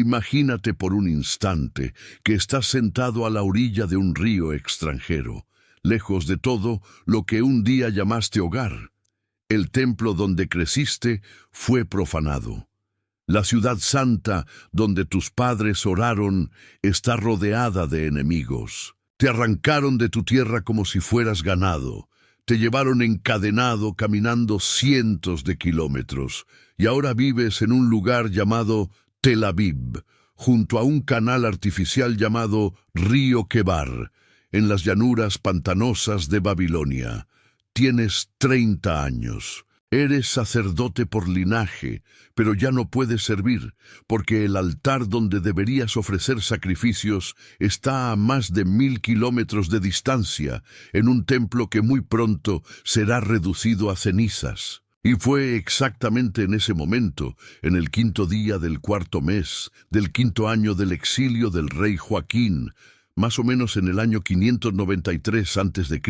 Imagínate por un instante que estás sentado a la orilla de un río extranjero, lejos de todo lo que un día llamaste hogar. El templo donde creciste fue profanado. La ciudad santa donde tus padres oraron está rodeada de enemigos. Te arrancaron de tu tierra como si fueras ganado. Te llevaron encadenado caminando cientos de kilómetros y ahora vives en un lugar llamado Tel Aviv, junto a un canal artificial llamado Río Quebar, en las llanuras pantanosas de Babilonia. Tienes 30 años. Eres sacerdote por linaje, pero ya no puedes servir, porque el altar donde deberías ofrecer sacrificios está a más de 1000 kilómetros de distancia, en un templo que muy pronto será reducido a cenizas. Y fue exactamente en ese momento, en el 5.º día del 4.º mes, del 5.º año del exilio del rey Joaquín, más o menos en el año 593 a.C.,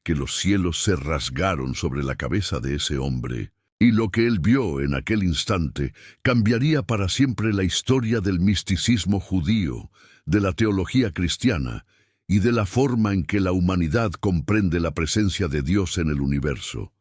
que los cielos se rasgaron sobre la cabeza de ese hombre, y lo que él vio en aquel instante cambiaría para siempre la historia del misticismo judío, de la teología cristiana y de la forma en que la humanidad comprende la presencia de Dios en el universo.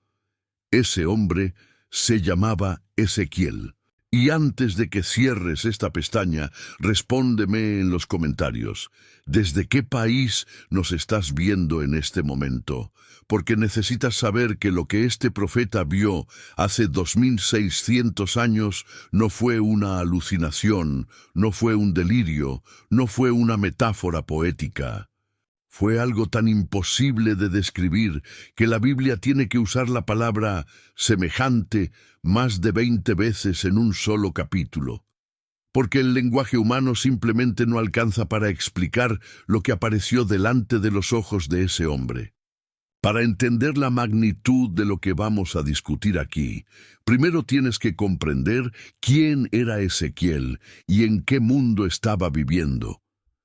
Ese hombre se llamaba Ezequiel. Y antes de que cierres esta pestaña, respóndeme en los comentarios, ¿desde qué país nos estás viendo en este momento? Porque necesitas saber que lo que este profeta vio hace 2600 años no fue una alucinación, no fue un delirio, no fue una metáfora poética. Fue algo tan imposible de describir que la Biblia tiene que usar la palabra semejante más de 20 veces en un solo capítulo, porque el lenguaje humano simplemente no alcanza para explicar lo que apareció delante de los ojos de ese hombre. Para entender la magnitud de lo que vamos a discutir aquí, primero tienes que comprender quién era Ezequiel y en qué mundo estaba viviendo.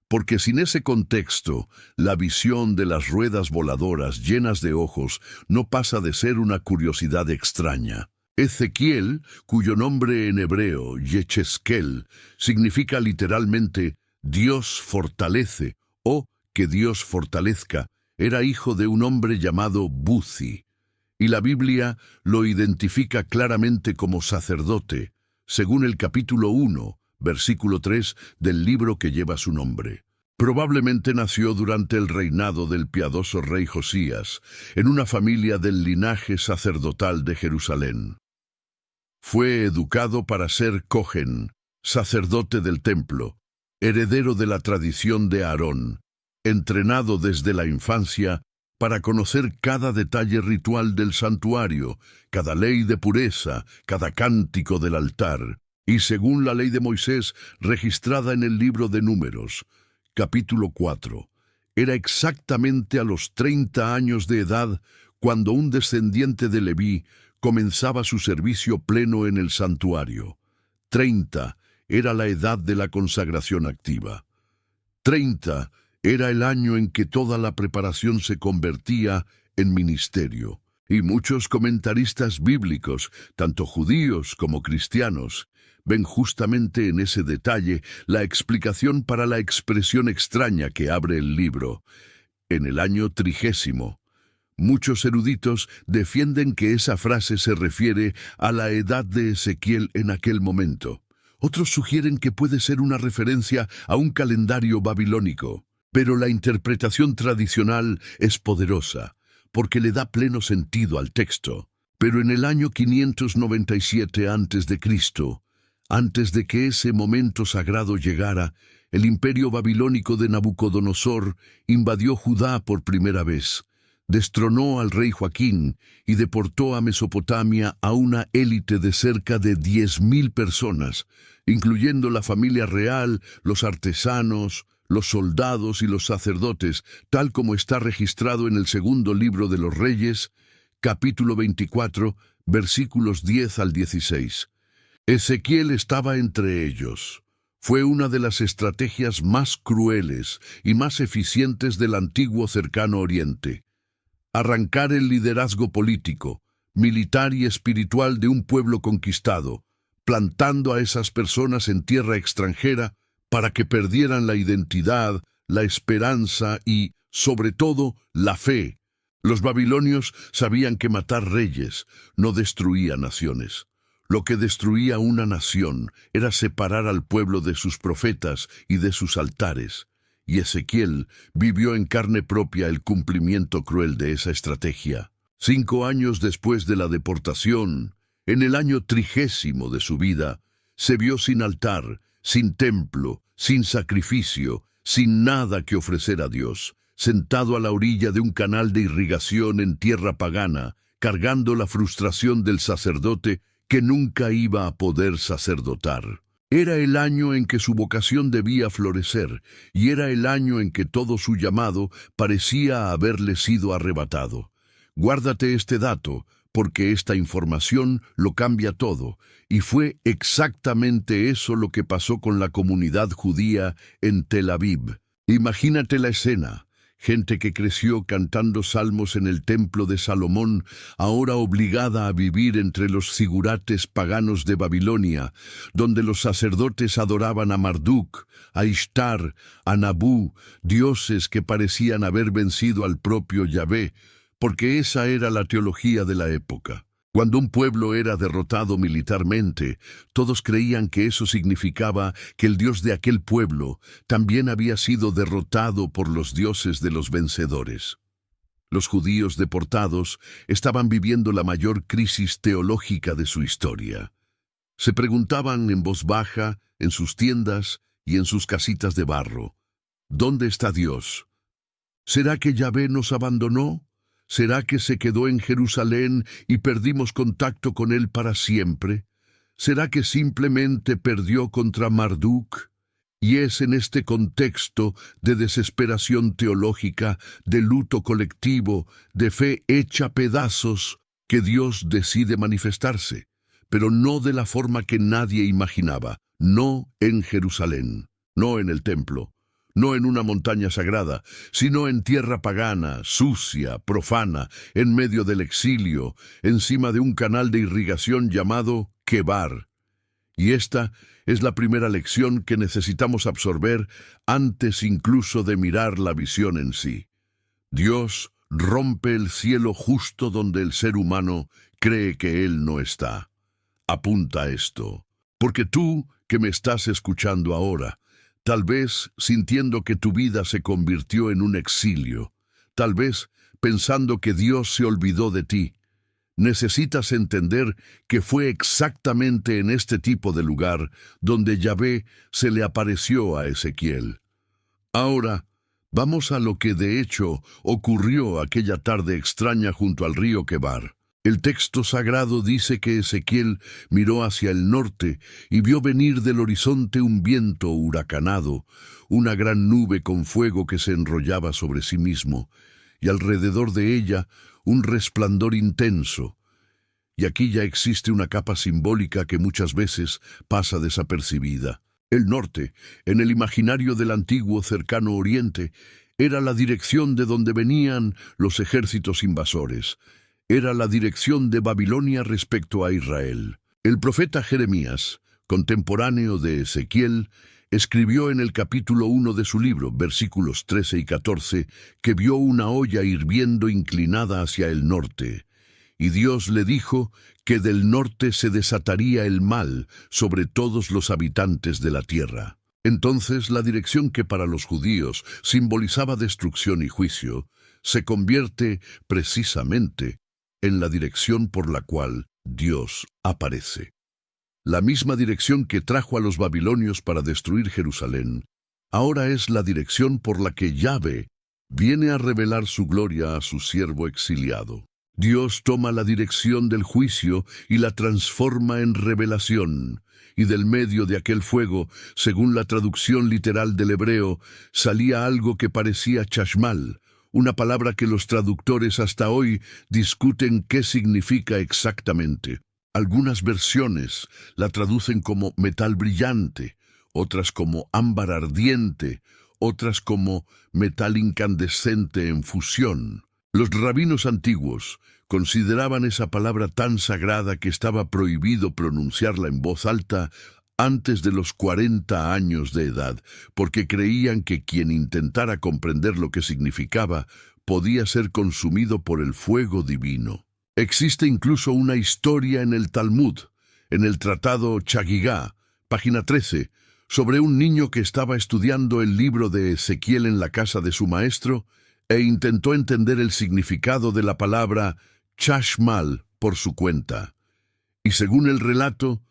Porque sin ese contexto, la visión de las ruedas voladoras llenas de ojos no pasa de ser una curiosidad extraña. Ezequiel, cuyo nombre en hebreo, Yechezkel, significa literalmente Dios fortalece o que Dios fortalezca, era hijo de un hombre llamado Buzi, y la Biblia lo identifica claramente como sacerdote, según el capítulo 1, versículo 3 del libro que lleva su nombre. Probablemente nació durante el reinado del piadoso rey Josías, en una familia del linaje sacerdotal de Jerusalén. Fue educado para ser Cohen, sacerdote del templo, heredero de la tradición de Aarón, entrenado desde la infancia para conocer cada detalle ritual del santuario, cada ley de pureza, cada cántico del altar, y según la ley de Moisés registrada en el libro de Números, capítulo 4, era exactamente a los 30 años de edad cuando un descendiente de Leví comenzaba su servicio pleno en el santuario. 30 era la edad de la consagración activa. 30 era el año en que toda la preparación se convertía en ministerio. Y muchos comentaristas bíblicos, tanto judíos como cristianos, ven justamente en ese detalle la explicación para la expresión extraña que abre el libro. En el año 30, muchos eruditos defienden que esa frase se refiere a la edad de Ezequiel en aquel momento. Otros sugieren que puede ser una referencia a un calendario babilónico, pero la interpretación tradicional es poderosa, porque le da pleno sentido al texto. Pero en el año 597 a.C., antes de que ese momento sagrado llegara, el imperio babilónico de Nabucodonosor invadió Judá por primera vez, destronó al rey Joaquín y deportó a Mesopotamia a una élite de cerca de 10.000 personas, incluyendo la familia real, los artesanos, los soldados y los sacerdotes, tal como está registrado en el segundo libro de los Reyes, capítulo 24, versículos 10 al 16. Ezequiel estaba entre ellos. Fue una de las estrategias más crueles y más eficientes del antiguo cercano Oriente. Arrancar el liderazgo político, militar y espiritual de un pueblo conquistado, plantando a esas personas en tierra extranjera para que perdieran la identidad, la esperanza y, sobre todo, la fe. Los babilonios sabían que matar reyes no destruía naciones. Lo que destruía una nación era separar al pueblo de sus profetas y de sus altares. Y Ezequiel vivió en carne propia el cumplimiento cruel de esa estrategia. 5 años después de la deportación, en el año 30 de su vida, se vio sin altar, sin templo, sin sacrificio, sin nada que ofrecer a Dios, sentado a la orilla de un canal de irrigación en tierra pagana, cargando la frustración del sacerdote que nunca iba a poder sacerdotar. Era el año en que su vocación debía florecer, y era el año en que todo su llamado parecía haberle sido arrebatado. Guárdate este dato, porque esta información lo cambia todo, y fue exactamente eso lo que pasó con la comunidad judía en Tel Aviv. Imagínate la escena. Gente que creció cantando salmos en el templo de Salomón, ahora obligada a vivir entre los zigurates paganos de Babilonia, donde los sacerdotes adoraban a Marduk, a Ishtar, a Nabú, dioses que parecían haber vencido al propio Yahvé, porque esa era la teología de la época. Cuando un pueblo era derrotado militarmente, todos creían que eso significaba que el Dios de aquel pueblo también había sido derrotado por los dioses de los vencedores. Los judíos deportados estaban viviendo la mayor crisis teológica de su historia. Se preguntaban en voz baja, en sus tiendas y en sus casitas de barro, ¿dónde está Dios? ¿Será que Yahvé nos abandonó? ¿Será que se quedó en Jerusalén y perdimos contacto con él para siempre? ¿Será que simplemente perdió contra Marduk? Y es en este contexto de desesperación teológica, de luto colectivo, de fe hecha pedazos, que Dios decide manifestarse, pero no de la forma que nadie imaginaba, no en Jerusalén, no en el templo, no en una montaña sagrada, sino en tierra pagana, sucia, profana, en medio del exilio, encima de un canal de irrigación llamado Quebar. Y esta es la primera lección que necesitamos absorber antes incluso de mirar la visión en sí. Dios rompe el cielo justo donde el ser humano cree que Él no está. Apunta esto, porque tú que me estás escuchando ahora, tal vez sintiendo que tu vida se convirtió en un exilio, tal vez pensando que Dios se olvidó de ti, necesitas entender que fue exactamente en este tipo de lugar donde Yahvé se le apareció a Ezequiel. Ahora, vamos a lo que de hecho ocurrió aquella tarde extraña junto al río Quebar. El texto sagrado dice que Ezequiel miró hacia el norte y vio venir del horizonte un viento huracanado, una gran nube con fuego que se enrollaba sobre sí mismo, y alrededor de ella un resplandor intenso. Y aquí ya existe una capa simbólica que muchas veces pasa desapercibida. El norte, en el imaginario del antiguo cercano oriente, era la dirección de donde venían los ejércitos invasores. Era la dirección de Babilonia respecto a Israel. El profeta Jeremías, contemporáneo de Ezequiel, escribió en el capítulo 1 de su libro, versículos 13 y 14, que vio una olla hirviendo inclinada hacia el norte. Y Dios le dijo que del norte se desataría el mal sobre todos los habitantes de la tierra. Entonces la dirección que para los judíos simbolizaba destrucción y juicio, se convierte precisamente en la dirección por la cual Dios aparece. La misma dirección que trajo a los babilonios para destruir Jerusalén, ahora es la dirección por la que Yahvé viene a revelar su gloria a su siervo exiliado. Dios toma la dirección del juicio y la transforma en revelación, y del medio de aquel fuego, según la traducción literal del hebreo, salía algo que parecía chashmal, una palabra que los traductores hasta hoy discuten qué significa exactamente. Algunas versiones la traducen como metal brillante, otras como ámbar ardiente, otras como metal incandescente en fusión. Los rabinos antiguos consideraban esa palabra tan sagrada que estaba prohibido pronunciarla en voz alta antes de los 40 años de edad, porque creían que quien intentara comprender lo que significaba podía ser consumido por el fuego divino. Existe incluso una historia en el Talmud, en el tratado Chagigá, página 13, sobre un niño que estaba estudiando el libro de Ezequiel en la casa de su maestro e intentó entender el significado de la palabra chashmal por su cuenta. Y según el relato,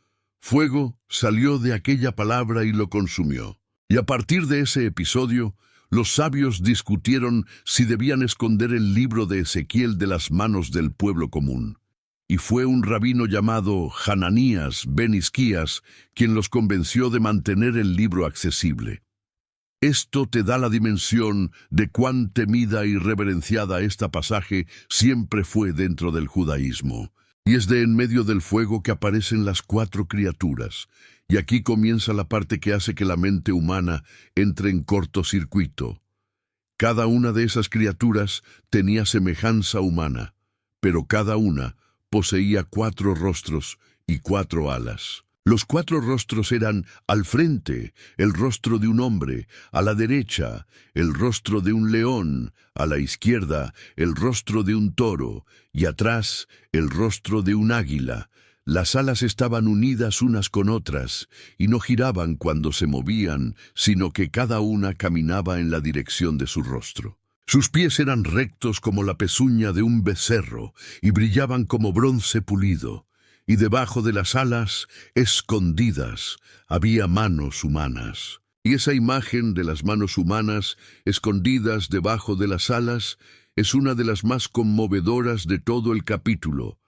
fuego salió de aquella palabra y lo consumió. Y a partir de ese episodio, los sabios discutieron si debían esconder el libro de Ezequiel de las manos del pueblo común. Y fue un rabino llamado Hananías ben Hisquías quien los convenció de mantener el libro accesible. Esto te da la dimensión de cuán temida y reverenciada esta pasaje siempre fue dentro del judaísmo. Y es de en medio del fuego que aparecen las 4 criaturas. Y aquí comienza la parte que hace que la mente humana entre en cortocircuito. Cada una de esas criaturas tenía semejanza humana, pero cada una poseía 4 rostros y 4 alas. Los 4 rostros eran al frente, el rostro de un hombre, a la derecha, el rostro de un león, a la izquierda, el rostro de un toro, y atrás, el rostro de un águila. Las alas estaban unidas unas con otras, y no giraban cuando se movían, sino que cada una caminaba en la dirección de su rostro. Sus pies eran rectos como la pezuña de un becerro, y brillaban como bronce pulido. Y debajo de las alas, escondidas, había manos humanas. Y esa imagen de las manos humanas, escondidas debajo de las alas, es una de las más conmovedoras de todo el capítulo,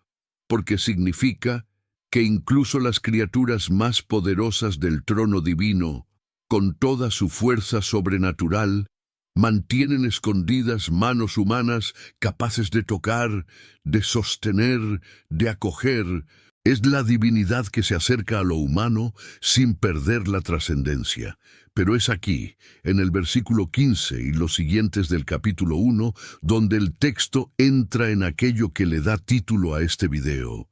porque significa que incluso las criaturas más poderosas del trono divino, con toda su fuerza sobrenatural, mantienen escondidas manos humanas capaces de tocar, de sostener, de acoger. Es la divinidad que se acerca a lo humano sin perder la trascendencia. Pero es aquí, en el versículo 15 y los siguientes del capítulo 1, donde el texto entra en aquello que le da título a este video.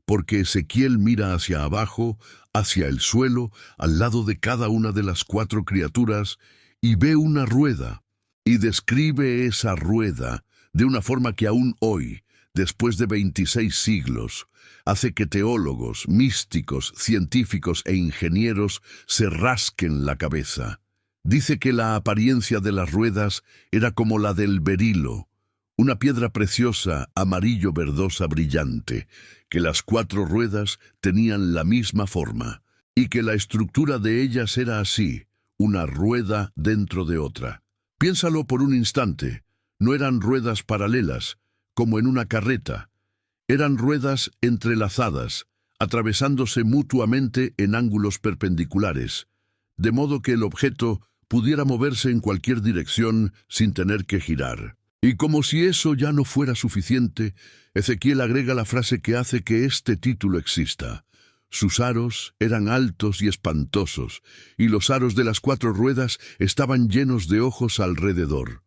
Porque Ezequiel mira hacia abajo, hacia el suelo, al lado de cada una de las 4 criaturas, y ve una rueda, y describe esa rueda de una forma que aún hoy, después de 26 siglos, hace que teólogos, místicos, científicos e ingenieros se rasquen la cabeza. Dice que la apariencia de las ruedas era como la del berilo, una piedra preciosa, amarillo-verdosa brillante, que las 4 ruedas tenían la misma forma, y que la estructura de ellas era así, una rueda dentro de otra. Piénsalo por un instante, no eran ruedas paralelas, como en una carreta. Eran ruedas entrelazadas, atravesándose mutuamente en ángulos perpendiculares, de modo que el objeto pudiera moverse en cualquier dirección sin tener que girar. Y como si eso ya no fuera suficiente, Ezequiel agrega la frase que hace que este título exista. Sus aros eran altos y espantosos, y los aros de las 4 ruedas estaban llenos de ojos alrededor.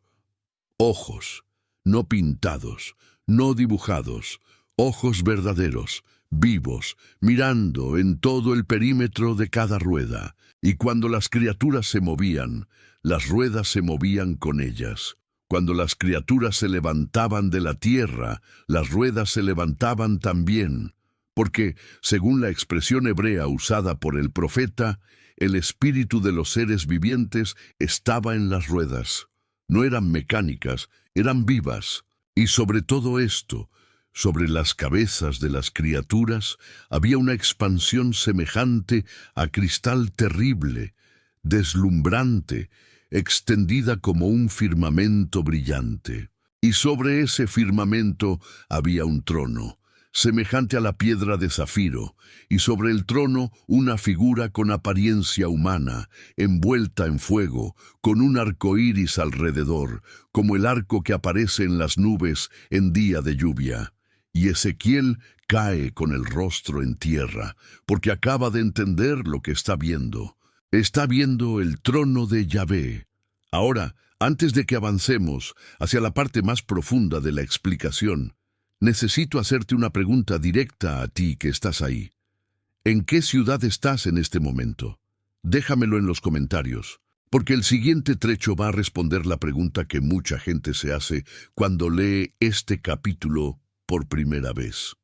Ojos, no pintados, no dibujados, ojos verdaderos, vivos, mirando en todo el perímetro de cada rueda. Y cuando las criaturas se movían, las ruedas se movían con ellas. Cuando las criaturas se levantaban de la tierra, las ruedas se levantaban también, porque, según la expresión hebrea usada por el profeta, el espíritu de los seres vivientes estaba en las ruedas. No eran mecánicas, eran vivas. Y sobre todo esto, sobre las cabezas de las criaturas, había una expansión semejante a cristal terrible, deslumbrante, extendida como un firmamento brillante. Y sobre ese firmamento había un trono, semejante a la piedra de zafiro, y sobre el trono una figura con apariencia humana, envuelta en fuego, con un arco iris alrededor, como el arco que aparece en las nubes en día de lluvia. Y Ezequiel cae con el rostro en tierra, porque acaba de entender lo que está viendo. Está viendo el trono de Yahvé. Ahora, Antes de que avancemos hacia la parte más profunda de la explicación, necesito hacerte una pregunta directa a ti que estás ahí. ¿En qué ciudad estás en este momento? Déjamelo en los comentarios, porque el siguiente trecho va a responder la pregunta que mucha gente se hace cuando lee este capítulo por primera vez.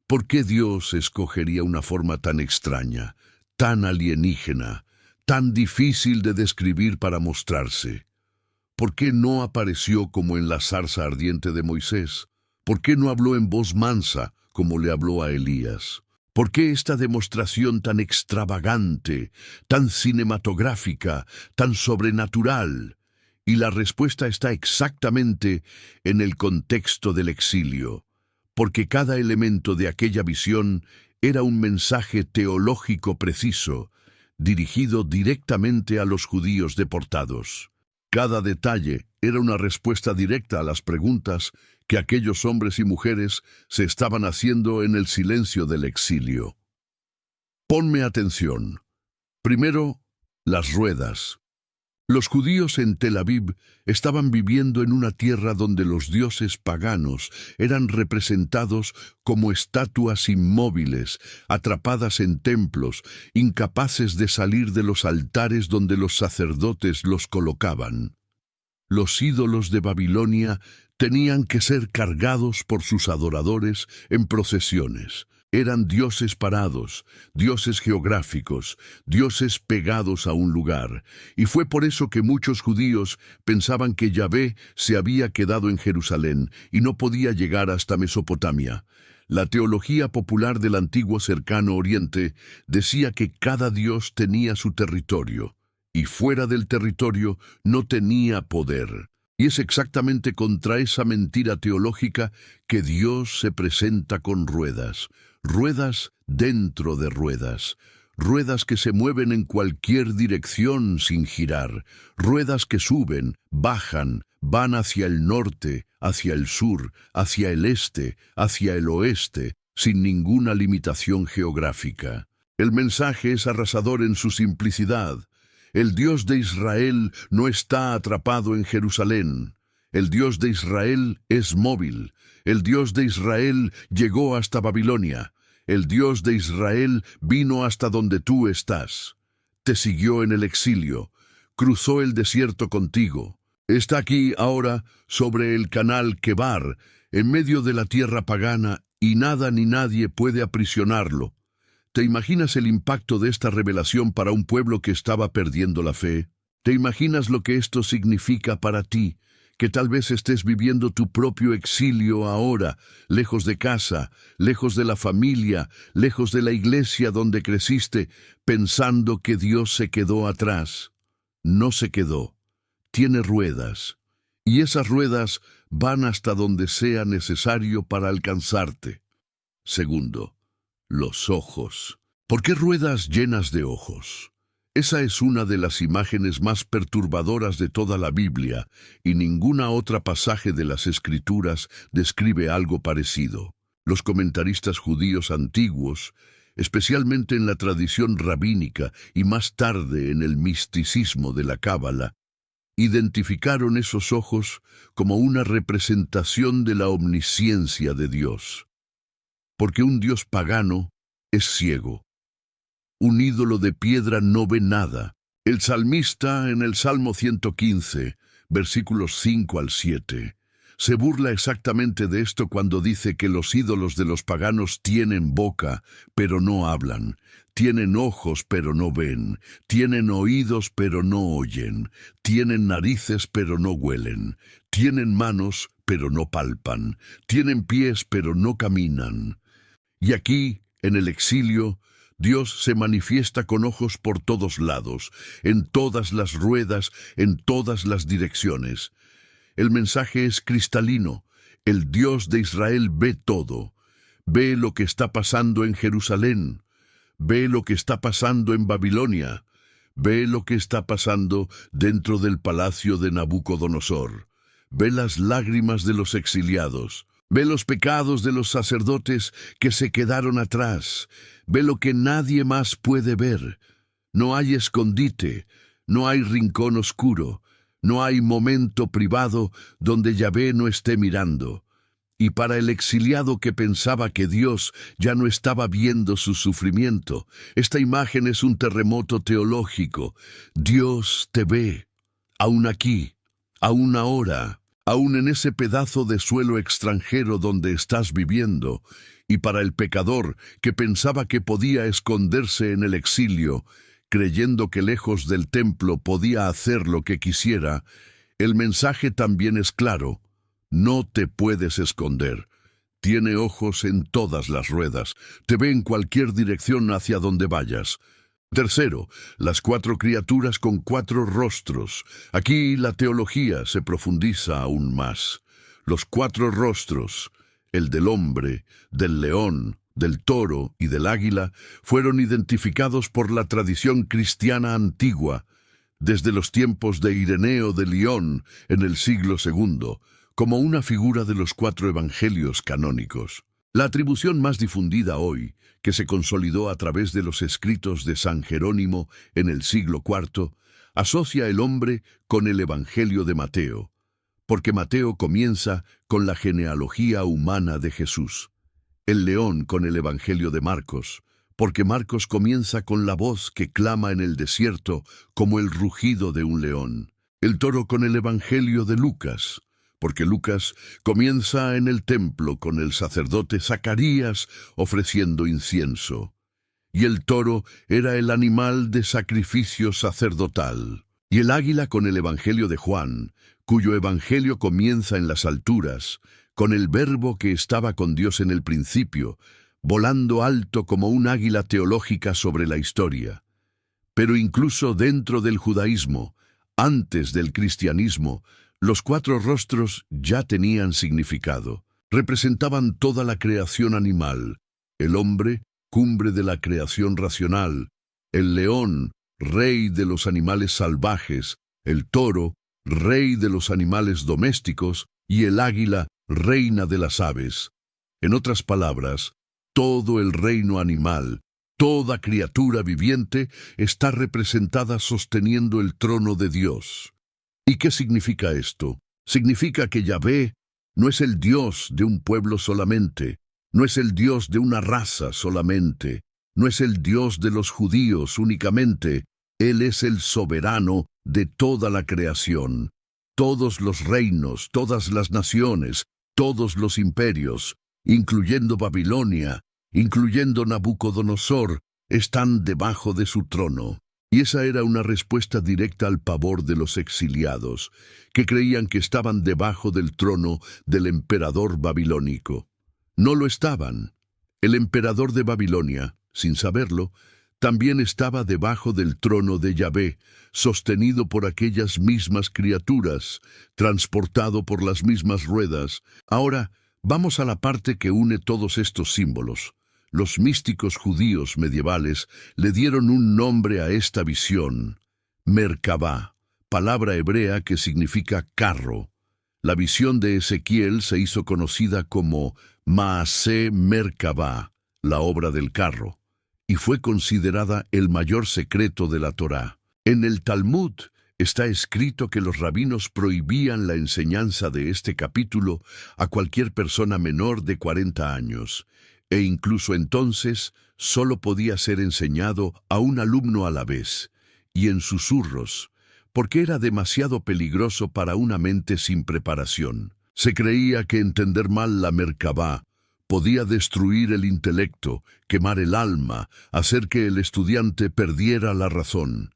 ¿Por qué Dios escogería una forma tan extraña, tan alienígena, tan difícil de describir para mostrarse? ¿Por qué no apareció como en la zarza ardiente de Moisés? ¿Por qué no habló en voz mansa como le habló a Elías? ¿Por qué esta demostración tan extravagante, tan cinematográfica, tan sobrenatural? Y la respuesta está exactamente en el contexto del exilio, porque cada elemento de aquella visión era un mensaje teológico preciso, dirigido directamente a los judíos deportados. Cada detalle era una respuesta directa a las preguntas que aquellos hombres y mujeres se estaban haciendo en el silencio del exilio. Ponme atención. Primero, las ruedas. Los judíos en Tel Aviv estaban viviendo en una tierra donde los dioses paganos eran representados como estatuas inmóviles, atrapadas en templos, incapaces de salir de los altares donde los sacerdotes los colocaban. Los ídolos de Babilonia tenían que ser cargados por sus adoradores en procesiones. Eran dioses parados, dioses geográficos, dioses pegados a un lugar, y fue por eso que muchos judíos pensaban que Yahvé se había quedado en Jerusalén y no podía llegar hasta Mesopotamia. La teología popular del antiguo cercano Oriente decía que cada dios tenía su territorio, y fuera del territorio no tenía poder. Y es exactamente contra esa mentira teológica que Dios se presenta con ruedas. Ruedas dentro de ruedas, ruedas que se mueven en cualquier dirección sin girar, ruedas que suben, bajan, van hacia el norte, hacia el sur, hacia el este, hacia el oeste, sin ninguna limitación geográfica. El mensaje es arrasador en su simplicidad. El Dios de Israel no está atrapado en Jerusalén. El Dios de Israel es móvil. El Dios de Israel llegó hasta Babilonia. El Dios de Israel vino hasta donde tú estás. Te siguió en el exilio. Cruzó el desierto contigo. Está aquí ahora sobre el canal Quebar, en medio de la tierra pagana, y nada ni nadie puede aprisionarlo. ¿Te imaginas el impacto de esta revelación para un pueblo que estaba perdiendo la fe? ¿Te imaginas lo que esto significa para ti? Que tal vez estés viviendo tu propio exilio ahora, lejos de casa, lejos de la familia, lejos de la iglesia donde creciste, pensando que Dios se quedó atrás. No se quedó. Tiene ruedas. Y esas ruedas van hasta donde sea necesario para alcanzarte. Segundo, los ojos. ¿Por qué ruedas llenas de ojos? Esa es una de las imágenes más perturbadoras de toda la Biblia, y ninguna otra pasaje de las Escrituras describe algo parecido. Los comentaristas judíos antiguos, especialmente en la tradición rabínica y más tarde en el misticismo de la Cábala, identificaron esos ojos como una representación de la omnisciencia de Dios. Porque un Dios pagano es ciego. Un ídolo de piedra no ve nada. El salmista en el Salmo 115, versículos 5 al 7, se burla exactamente de esto cuando dice que los ídolos de los paganos tienen boca, pero no hablan, tienen ojos, pero no ven, tienen oídos, pero no oyen, tienen narices, pero no huelen, tienen manos, pero no palpan, tienen pies, pero no caminan. Y aquí, en el exilio, Dios se manifiesta con ojos por todos lados, en todas las ruedas, en todas las direcciones. El mensaje es cristalino. El Dios de Israel ve todo. Ve lo que está pasando en Jerusalén. Ve lo que está pasando en Babilonia. Ve lo que está pasando dentro del palacio de Nabucodonosor. Ve las lágrimas de los exiliados. Ve los pecados de los sacerdotes que se quedaron atrás. Ve lo que nadie más puede ver. No hay escondite, no hay rincón oscuro, No hay momento privado donde Yahvé no esté mirando. Y para el exiliado que pensaba que Dios ya no estaba viendo su sufrimiento, esta imagen es un terremoto teológico. Dios te ve, aún aquí, aún ahora, aún en ese pedazo de suelo extranjero donde estás viviendo. Y para el pecador que pensaba que podía esconderse en el exilio, creyendo que lejos del templo podía hacer lo que quisiera, el mensaje también es claro. No te puedes esconder. Tiene ojos en todas las ruedas. Te ve en cualquier dirección hacia donde vayas. Tercero, las 4 criaturas con 4 rostros. Aquí la teología se profundiza aún más. Los 4 rostros, el del hombre, del león, del toro y del águila, fueron identificados por la tradición cristiana antigua, desde los tiempos de Ireneo de Lyon en el siglo II, como una figura de los 4 evangelios canónicos. La atribución más difundida hoy, que se consolidó a través de los escritos de San Jerónimo en el siglo IV, asocia el hombre con el Evangelio de Mateo, porque Mateo comienza con la genealogía humana de Jesús. El león con el Evangelio de Marcos, porque Marcos comienza con la voz que clama en el desierto como el rugido de un león. El toro con el Evangelio de Lucas, porque Lucas comienza en el templo con el sacerdote Zacarías ofreciendo incienso. Y el toro era el animal de sacrificio sacerdotal. Y el águila con el Evangelio de Juan, cuyo Evangelio comienza en las alturas, con el Verbo que estaba con Dios en el principio, volando alto como un águila teológica sobre la historia. Pero incluso dentro del judaísmo, antes del cristianismo, los 4 rostros ya tenían significado. Representaban toda la creación animal: el hombre, cumbre de la creación racional; el león, rey de los animales salvajes; el toro, rey de los animales domésticos; y el águila, reina de las aves. En otras palabras, todo el reino animal, toda criatura viviente, está representada sosteniendo el trono de Dios. ¿Y qué significa esto? Significa que Yahvé no es el Dios de un pueblo solamente, no es el Dios de una raza solamente, no es el Dios de los judíos únicamente. Él es el soberano de toda la creación. Todos los reinos, todas las naciones, todos los imperios, incluyendo Babilonia, incluyendo Nabucodonosor, están debajo de su trono. Y esa era una respuesta directa al pavor de los exiliados, que creían que estaban debajo del trono del emperador babilónico. No lo estaban. El emperador de Babilonia, sin saberlo, también estaba debajo del trono de Yahvé, sostenido por aquellas mismas criaturas, transportado por las mismas ruedas. Ahora, vamos a la parte que une todos estos símbolos. Los místicos judíos medievales le dieron un nombre a esta visión: Merkabá, palabra hebrea que significa carro. La visión de Ezequiel se hizo conocida como Maaseh Merkabá, la obra del carro, y fue considerada el mayor secreto de la Torá. En el Talmud está escrito que los rabinos prohibían la enseñanza de este capítulo a cualquier persona menor de 40 años, e incluso entonces solo podía ser enseñado a un alumno a la vez, y en susurros, porque era demasiado peligroso para una mente sin preparación. Se creía que entender mal la Merkabá podía destruir el intelecto, quemar el alma, hacer que el estudiante perdiera la razón.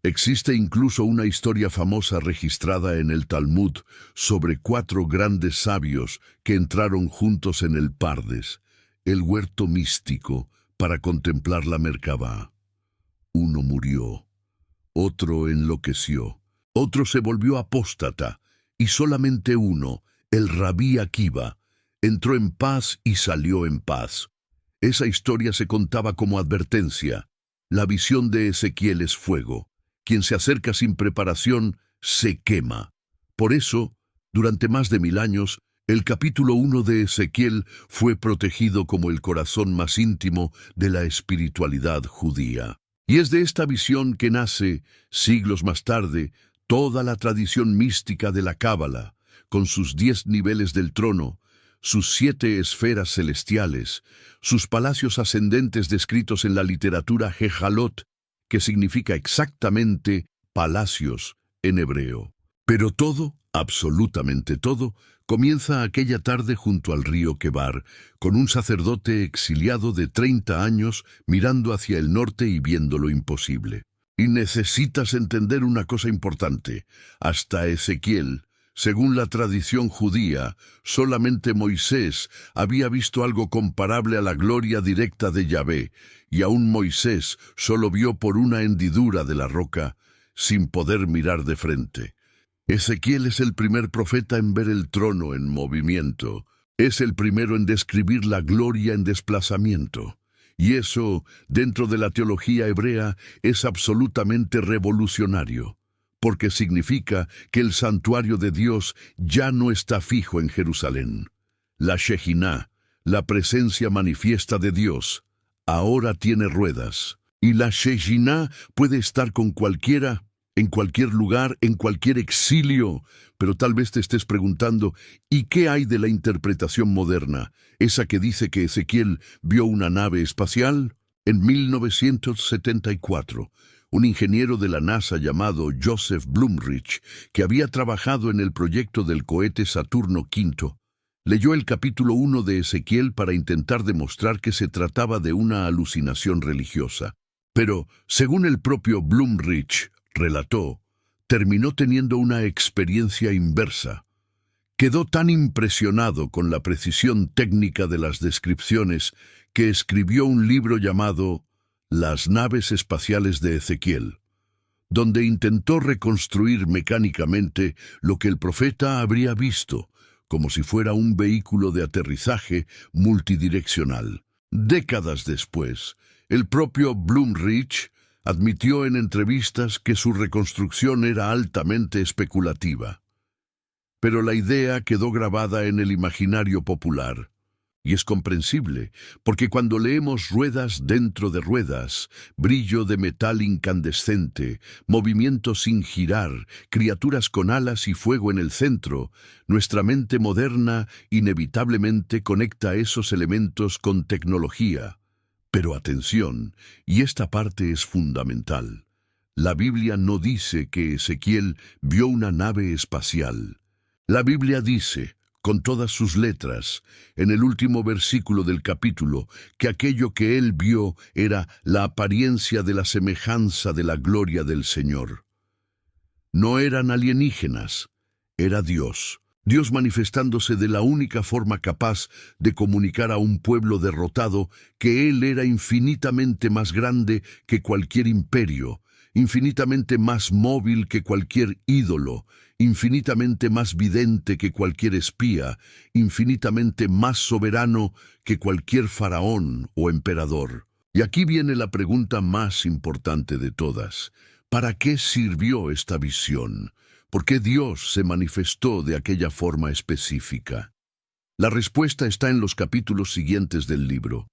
Existe incluso una historia famosa registrada en el Talmud sobre 4 grandes sabios que entraron juntos en el Pardes, el huerto místico, para contemplar la Merkabá. Uno murió, otro enloqueció, otro se volvió apóstata, y solamente uno, el Rabí Akiva, entró en paz y salió en paz. Esa historia se contaba como advertencia. La visión de Ezequiel es fuego. Quien se acerca sin preparación se quema. Por eso, durante más de 1000 años, el capítulo 1 de Ezequiel fue protegido como el corazón más íntimo de la espiritualidad judía. Y es de esta visión que nace, siglos más tarde, Toda la tradición mística de la Cábala, con sus 10 niveles del trono, sus 7 esferas celestiales, sus palacios ascendentes descritos en la literatura Gejalot, que significa exactamente palacios en hebreo. Pero todo, absolutamente todo, comienza aquella tarde junto al río Quebar, con un sacerdote exiliado de 30 años mirando hacia el norte y viendo lo imposible. Y necesitas entender una cosa importante. Hasta Ezequiel, según la tradición judía, solamente Moisés había visto algo comparable a la gloria directa de Yahvé, y aún Moisés solo vio por una hendidura de la roca, sin poder mirar de frente. Ezequiel es el primer profeta en ver el trono en movimiento. Es el primero en describir la gloria en desplazamiento. Y eso, dentro de la teología hebrea, es absolutamente revolucionario, porque significa que el santuario de Dios ya no está fijo en Jerusalén. La Shejiná, la presencia manifiesta de Dios, ahora tiene ruedas. Y la Shejiná puede estar con cualquiera, en cualquier lugar, en cualquier exilio. Pero tal vez te estés preguntando, ¿y qué hay de la interpretación moderna? Esa que dice que Ezequiel vio una nave espacial. En 1974, un ingeniero de la NASA llamado Joseph Blumrich, que había trabajado en el proyecto del cohete Saturno V, leyó el capítulo 1 de Ezequiel para intentar demostrar que se trataba de una alucinación religiosa. Pero, según el propio Blumrich relató, terminó teniendo una experiencia inversa. Quedó tan impresionado con la precisión técnica de las descripciones que escribió un libro llamado Las naves espaciales de Ezequiel, donde intentó reconstruir mecánicamente lo que el profeta habría visto, como si fuera un vehículo de aterrizaje multidireccional. Décadas después, el propio Blumrich admitió en entrevistas que su reconstrucción era altamente especulativa. Pero la idea quedó grabada en el imaginario popular. Y es comprensible, porque cuando leemos ruedas dentro de ruedas, brillo de metal incandescente, movimiento sin girar, criaturas con alas y fuego en el centro, nuestra mente moderna inevitablemente conecta esos elementos con tecnología. Pero atención, y esta parte es fundamental. La Biblia no dice que Ezequiel vio una nave espacial. La Biblia dice, con todas sus letras, en el último versículo del capítulo, que aquello que él vio era la apariencia de la semejanza de la gloria del Señor. No eran alienígenas, era Dios. Dios manifestándose de la única forma capaz de comunicar a un pueblo derrotado que Él era infinitamente más grande que cualquier imperio, infinitamente más móvil que cualquier ídolo, infinitamente más vidente que cualquier espía, infinitamente más soberano que cualquier faraón o emperador. Y aquí viene la pregunta más importante de todas. ¿Para qué sirvió esta visión? ¿Por qué Dios se manifestó de aquella forma específica? La respuesta está en los capítulos siguientes del libro.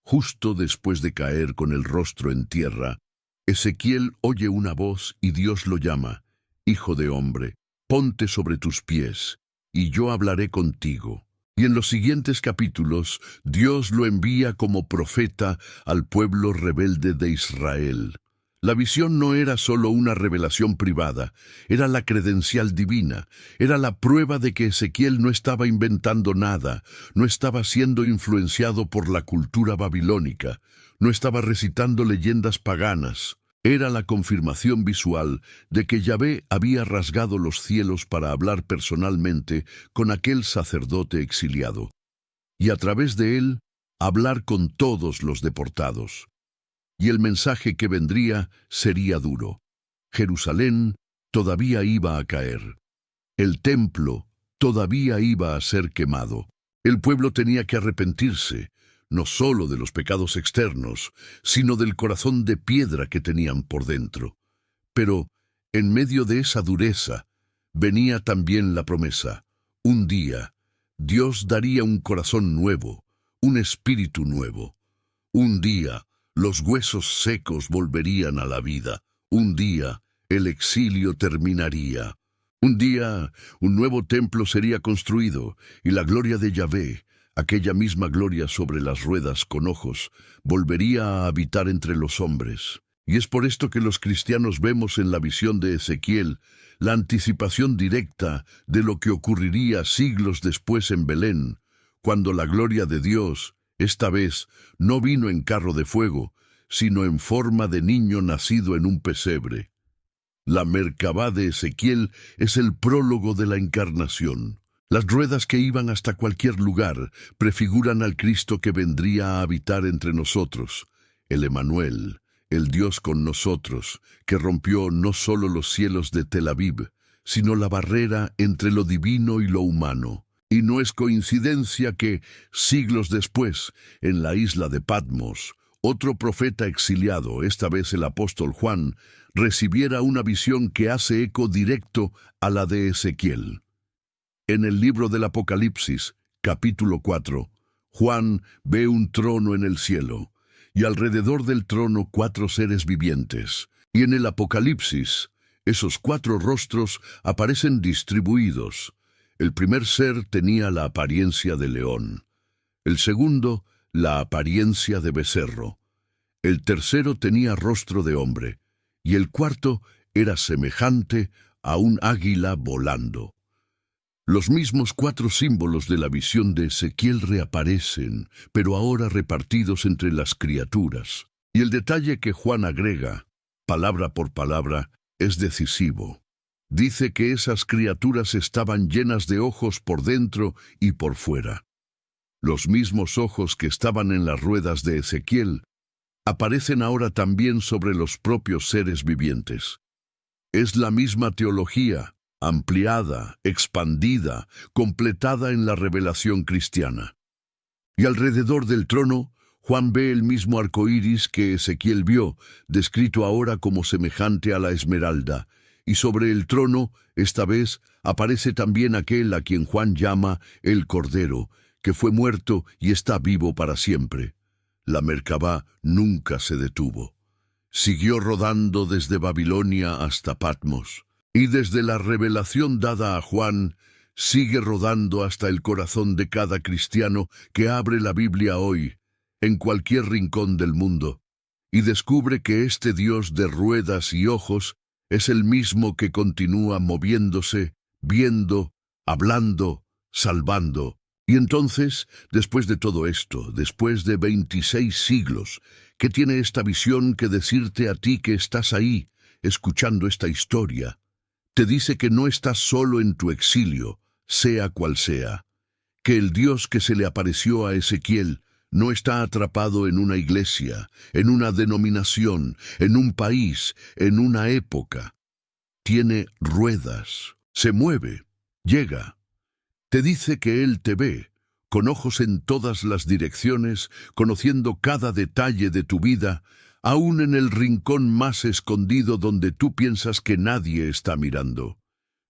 Justo después de caer con el rostro en tierra, Ezequiel oye una voz y Dios lo llama: Hijo de hombre, ponte sobre tus pies, y yo hablaré contigo. Y en los siguientes capítulos, Dios lo envía como profeta al pueblo rebelde de Israel. La visión no era solo una revelación privada, era la credencial divina, era la prueba de que Ezequiel no estaba inventando nada, no estaba siendo influenciado por la cultura babilónica, no estaba recitando leyendas paganas. Era la confirmación visual de que Yahvé había rasgado los cielos para hablar personalmente con aquel sacerdote exiliado, y a través de él, hablar con todos los deportados. Y el mensaje que vendría sería duro. Jerusalén todavía iba a caer. El templo todavía iba a ser quemado. El pueblo tenía que arrepentirse, no solo de los pecados externos, sino del corazón de piedra que tenían por dentro. Pero, en medio de esa dureza, venía también la promesa. Un día, Dios daría un corazón nuevo, un espíritu nuevo. Un día, los huesos secos volverían a la vida. Un día, el exilio terminaría. Un día, un nuevo templo sería construido, y la gloria de Yahvé, aquella misma gloria sobre las ruedas con ojos, volvería a habitar entre los hombres. Y es por esto que los cristianos vemos en la visión de Ezequiel la anticipación directa de lo que ocurriría siglos después en Belén, cuando la gloria de Dios, esta vez, no vino en carro de fuego, sino en forma de niño nacido en un pesebre. La Merkabá de Ezequiel es el prólogo de la encarnación. Las ruedas que iban hasta cualquier lugar prefiguran al Cristo que vendría a habitar entre nosotros, el Emanuel, el Dios con nosotros, que rompió no solo los cielos de Tel Aviv, sino la barrera entre lo divino y lo humano. Y no es coincidencia que, siglos después, en la isla de Patmos, otro profeta exiliado, esta vez el apóstol Juan, recibiera una visión que hace eco directo a la de Ezequiel. En el libro del Apocalipsis, capítulo 4, Juan ve un trono en el cielo, y alrededor del trono 4 seres vivientes. Y en el Apocalipsis, esos 4 rostros aparecen distribuidos. El primer ser tenía la apariencia de león, el segundo, la apariencia de becerro, el tercero tenía rostro de hombre, y el cuarto era semejante a un águila volando. Los mismos 4 símbolos de la visión de Ezequiel reaparecen, pero ahora repartidos entre las criaturas. Y el detalle que Juan agrega, palabra por palabra, es decisivo. Dice que esas criaturas estaban llenas de ojos por dentro y por fuera. Los mismos ojos que estaban en las ruedas de Ezequiel aparecen ahora también sobre los propios seres vivientes. Es la misma teología, ampliada, expandida, completada en la revelación cristiana. Y alrededor del trono, Juan ve el mismo arco iris que Ezequiel vio, descrito ahora como semejante a la esmeralda, y sobre el trono, esta vez, aparece también aquel a quien Juan llama el Cordero, que fue muerto y está vivo para siempre. La Merkabá nunca se detuvo. Siguió rodando desde Babilonia hasta Patmos, y desde la revelación dada a Juan, sigue rodando hasta el corazón de cada cristiano que abre la Biblia hoy, en cualquier rincón del mundo, y descubre que este Dios de ruedas y ojos es el mismo que continúa moviéndose, viendo, hablando, salvando. Y entonces, después de todo esto, después de 26 siglos, ¿qué tiene esta visión que decirte a ti que estás ahí, escuchando esta historia? Te dice que no estás solo en tu exilio, sea cual sea, que el Dios que se le apareció a Ezequiel no está atrapado en una iglesia, en una denominación, en un país, en una época. Tiene ruedas, se mueve, llega. Te dice que Él te ve, con ojos en todas las direcciones, conociendo cada detalle de tu vida, aún en el rincón más escondido donde tú piensas que nadie está mirando.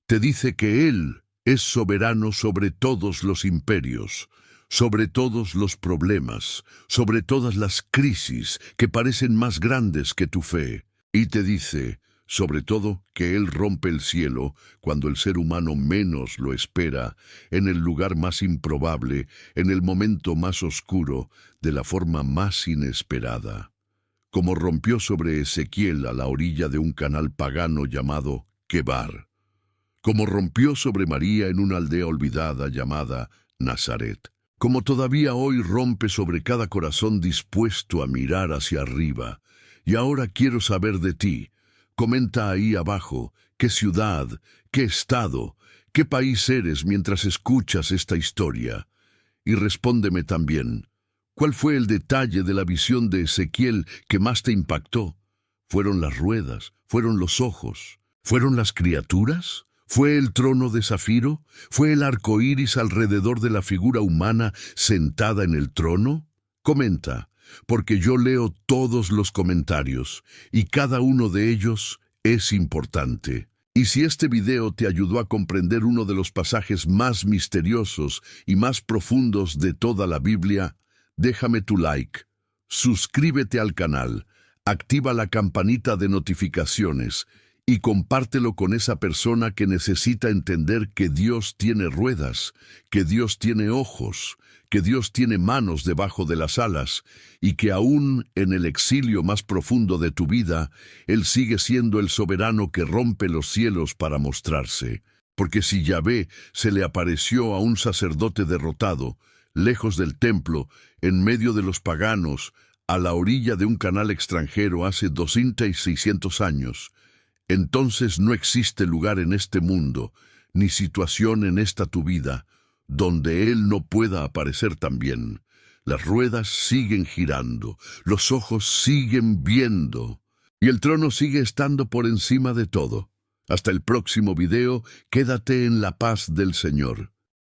Te dice que Él es soberano sobre todos los imperios, sobre todos los problemas, sobre todas las crisis que parecen más grandes que tu fe. Y te dice, sobre todo, que Él rompe el cielo cuando el ser humano menos lo espera, en el lugar más improbable, en el momento más oscuro, de la forma más inesperada. Como rompió sobre Ezequiel a la orilla de un canal pagano llamado Quebar. Como rompió sobre María en una aldea olvidada llamada Nazaret. Como todavía hoy rompe sobre cada corazón dispuesto a mirar hacia arriba. Y ahora quiero saber de ti. Comenta ahí abajo qué ciudad, qué estado, qué país eres mientras escuchas esta historia. Y respóndeme también, ¿cuál fue el detalle de la visión de Ezequiel que más te impactó? ¿Fueron las ruedas? ¿Fueron los ojos? ¿Fueron las criaturas? ¿Fue el trono de zafiro? ¿Fue el arco iris alrededor de la figura humana sentada en el trono? Comenta, porque yo leo todos los comentarios, y cada uno de ellos es importante. Y si este video te ayudó a comprender uno de los pasajes más misteriosos y más profundos de toda la Biblia, déjame tu like, suscríbete al canal, activa la campanita de notificaciones y compártelo con esa persona que necesita entender que Dios tiene ruedas, que Dios tiene ojos, que Dios tiene manos debajo de las alas y que aún en el exilio más profundo de tu vida, Él sigue siendo el soberano que rompe los cielos para mostrarse. Porque si Yahvé se le apareció a un sacerdote derrotado, lejos del templo, en medio de los paganos, a la orilla de un canal extranjero hace 200 y 600 años, entonces no existe lugar en este mundo, ni situación en esta tu vida, donde Él no pueda aparecer también. Las ruedas siguen girando, los ojos siguen viendo, y el trono sigue estando por encima de todo. Hasta el próximo video, quédate en la paz del Señor.